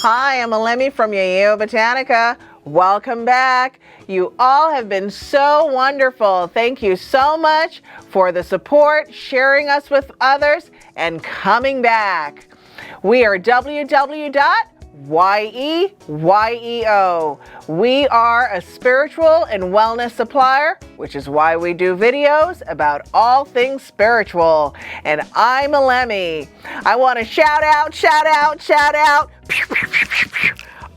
Hi, I'm Elemi from Yeyeobotanica. Welcome back. You all have been so wonderful. Thank you so much for the support, sharing us with others, and coming back. We are www.Yeyeo. We are a spiritual and wellness supplier, which is why we do videos about all things spiritual. And I'm Elemi. I want to shout out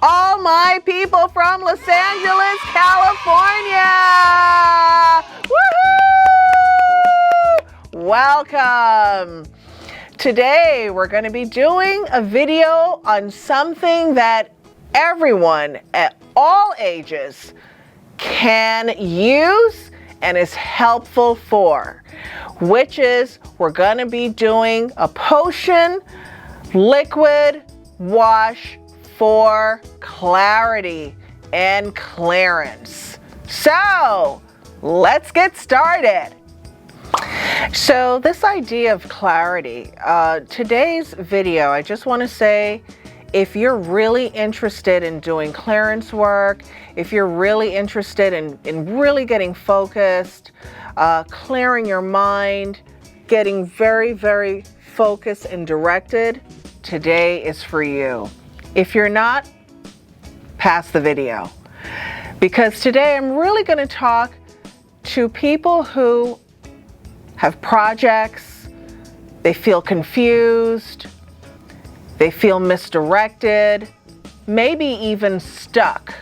all my people from Los Angeles, California. Woohoo! Welcome. Today, we're going to be doing a video on something that everyone at all ages can use and is helpful for, which is we're going to be doing a potion liquid wash for clarity and clearance. So, let's get started. So this idea of clarity, today's video, I just want to say, if you're really interested in doing clearance work, if you're really interested in really getting focused, clearing your mind, getting very, very focused and directed, today is for you. If you're not, pass the video. Because today I'm really going to talk to people who have projects, they feel confused, they feel misdirected, maybe even stuck.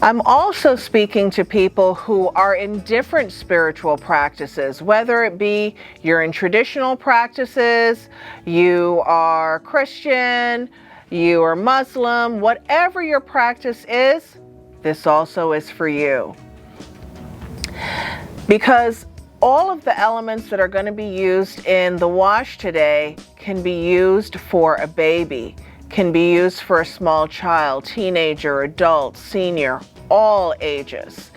I'm also speaking to people who are in different spiritual practices, whether it be you're in traditional practices, you are Christian, you are Muslim, whatever your practice is, this also is for you. Because all of the elements that are going to be used in the wash today can be used for a baby, can be used for a small child, teenager, adult, senior, all ages.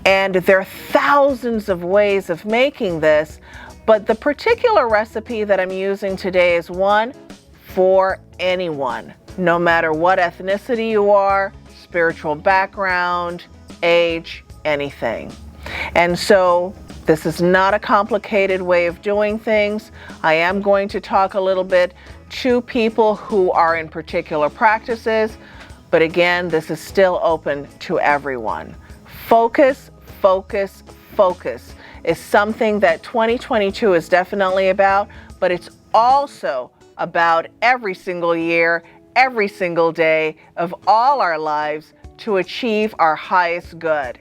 And there are thousands of ways of making this, but the particular recipe that I'm using today is one for anyone, no matter what ethnicity you are, spiritual background, age, anything. And so this is not a complicated way of doing things. I am going to talk a little bit to people who are in particular practices, but again, this is still open to everyone. Focus, focus, focus is something that 2022 is definitely about, but it's also about every single year, every single day of all our lives to achieve our highest good.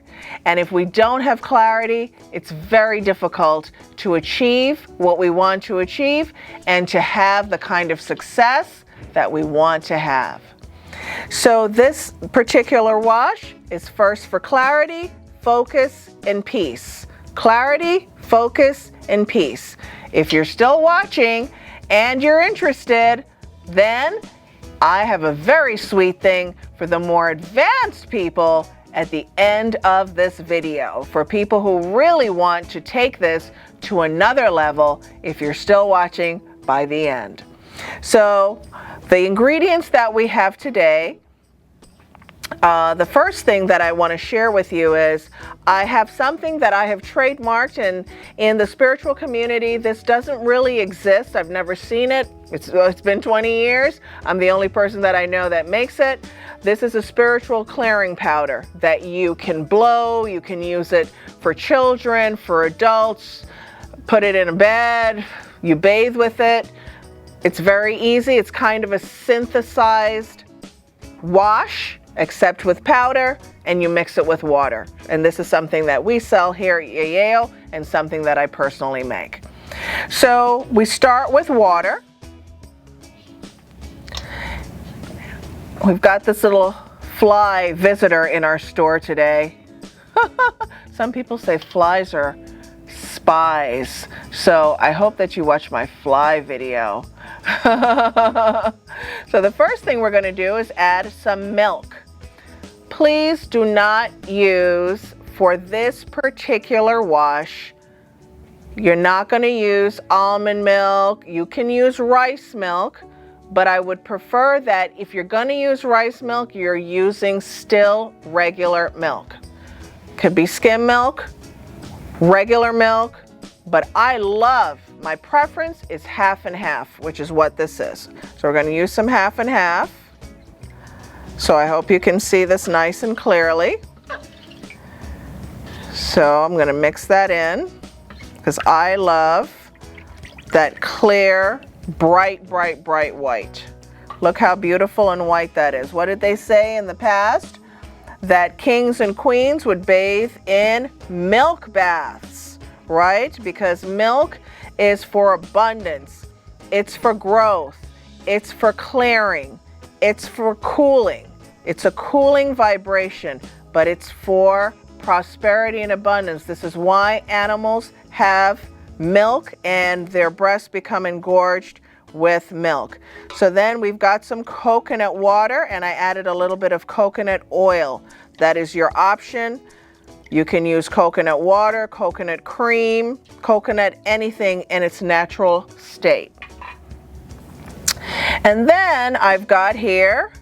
And if we don't have clarity, it's very difficult to achieve what we want to achieve and to have the kind of success that we want to have. So this particular wash is first for clarity, focus, and peace. Clarity, focus, and peace. If you're still watching and you're interested, then I have a very sweet thing for the more advanced people at the end of this video, for people who really want to take this to another level if you're still watching by the end. So the ingredients that we have today, the first thing that I want to share with you is I have something that I have trademarked, and in the spiritual community this doesn't really exist. I've never seen it. It's been 20 years. I'm the only person that I know that makes it. This is a spiritual clearing powder that you can blow. You can use it for children, for adults, put it in a bed, you bathe with it. It's very easy. It's kind of a synthesized wash, except with powder, and you mix it with water. And this is something that we sell here at Yeyeo and something that I personally make. So we start with water. We've got this little fly visitor in our store today. Some people say flies are spies, so I hope that you watch my fly video. So the first thing we're going to do is add some milk. Please do not use, for this particular wash, you're not going to use almond milk. You can use rice milk, but I would prefer that if you're going to use rice milk, you're using still regular milk. Could be skim milk, regular milk, but my preference is half and half, which is what this is. So we're going to use some half and half. So I hope you can see this nice and clearly. So I'm going to mix that in because I love that clear, bright, bright, bright white. Look how beautiful and white that is. What did they say in the past? That kings and queens would bathe in milk baths, right? Because milk is for abundance, it's for growth, it's for clearing, it's for cooling. It's a cooling vibration, but it's for prosperity and abundance. This is why animals have milk and their breasts become engorged with milk. So then we've got some coconut water, and I added a little bit of coconut oil. That is your option. You can use coconut water, coconut cream, coconut anything in its natural state. And then I've got here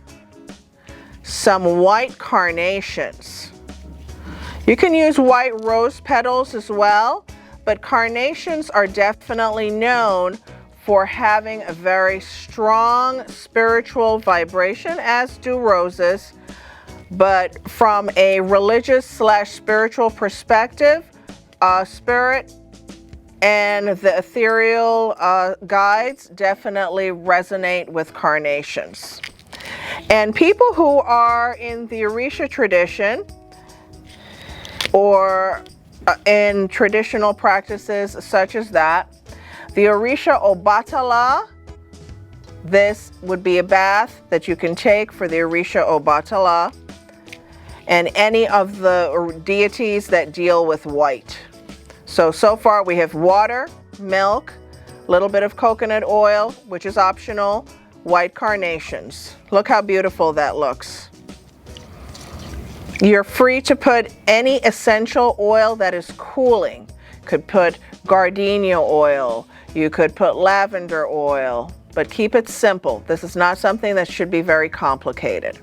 some white carnations. You can use white rose petals as well, but carnations are definitely known for having a very strong spiritual vibration, as do roses. But from a religious / spiritual perspective, spirit and the ethereal guides definitely resonate with carnations. And people who are in the Orisha tradition or in traditional practices such as that, the Orisha Obatala, this would be a bath that you can take for the Orisha Obatala and any of the deities that deal with white. So far we have water, milk, a little bit of coconut oil, which is optional, white carnations. Look how beautiful that looks. You're free to put any essential oil that is cooling. Could put gardenia oil, you could put lavender oil, but keep it simple. This is not something that should be very complicated.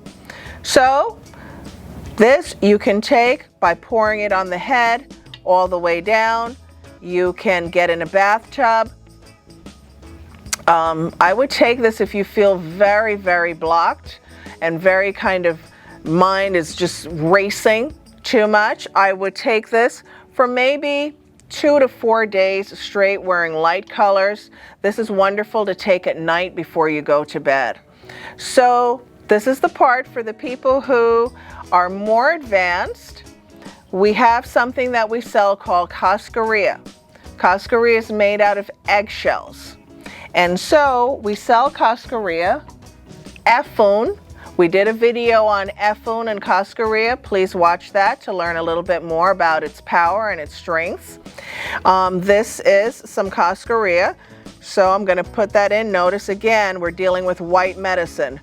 So this you can take by pouring it on the head all the way down. You can get in a bathtub. I would take this if you feel very, very blocked and very kind of mind is just racing too much. I would take this for maybe 2 to 4 days straight wearing light colors. This is wonderful to take at night before you go to bed. So this is the part for the people who are more advanced. We have something that we sell called Cascarilla. Cascarilla is made out of eggshells. And so we sell Cascarilla, Efun. We did a video on Efun and Cascarilla. Please watch that to learn a little bit more about its power and its strengths. This is some Cascarilla. So I'm going to put that in. Notice again, we're dealing with white medicine,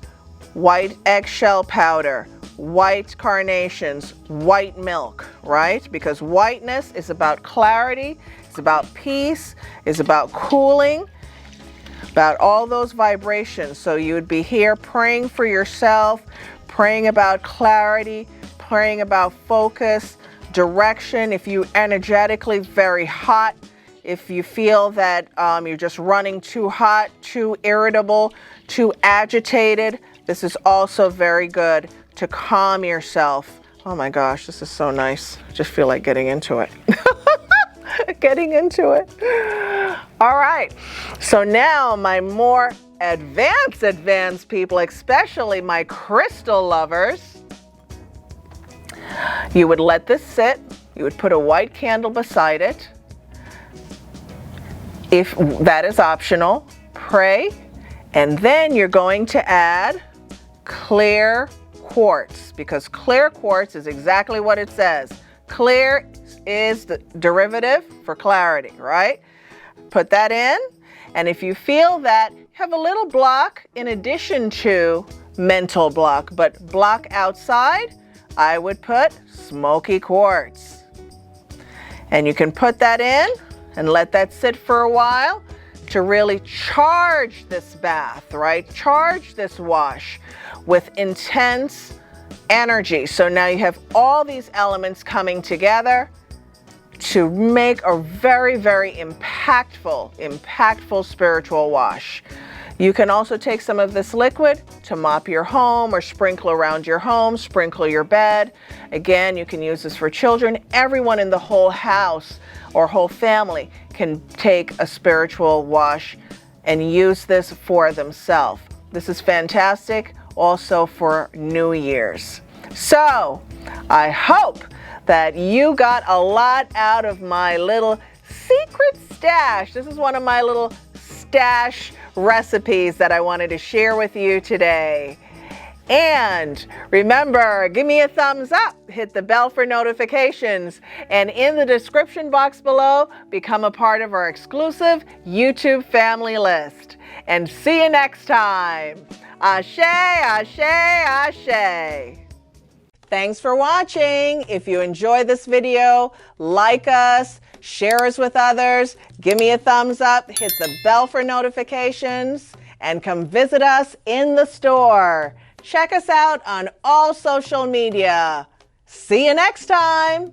white eggshell powder, white carnations, white milk, right? Because whiteness is about clarity, it's about peace, it's about cooling, about all those vibrations. So you would be here praying for yourself, praying about clarity, praying about focus, direction. If you energetically very hot, if you feel that you're just running too hot, too irritable, too agitated, this is also very good to calm yourself. Oh my gosh, this is so nice. I just feel like getting into it. Getting into it. All right, so now my more advanced people, especially my crystal lovers, you would let this sit. You would put a white candle beside it. If that is optional, pray, and then you're going to add clear quartz, because clear quartz is exactly what it says. Clear is the derivative for clarity, right? Put that in, and if you feel that you have a little block in addition to mental block, but block outside, I would put smoky quartz. And you can put that in and let that sit for a while. to really charge this bath, right? Charge this wash with intense energy. So now you have all these elements coming together to make a very, very impactful spiritual wash. You can also take some of this liquid to mop your home or sprinkle around your home, sprinkle your bed. Again, you can use this for children. Everyone in the whole house or whole family can take a spiritual wash and use this for themselves. This is fantastic also for New Year's. So I hope that you got a lot out of my little secret stash. This is one of my little stash recipes that I wanted to share with you today. And remember, give me a thumbs up, hit the bell for notifications, and in the description box below, become a part of our exclusive YouTube family list. And see you next time. Ashe, ashe, ashe. Thanks for watching. If you enjoyed this video, like us, share us with others, give me a thumbs up, hit the bell for notifications, and come visit us in the store. Check us out on all social media. See you next time.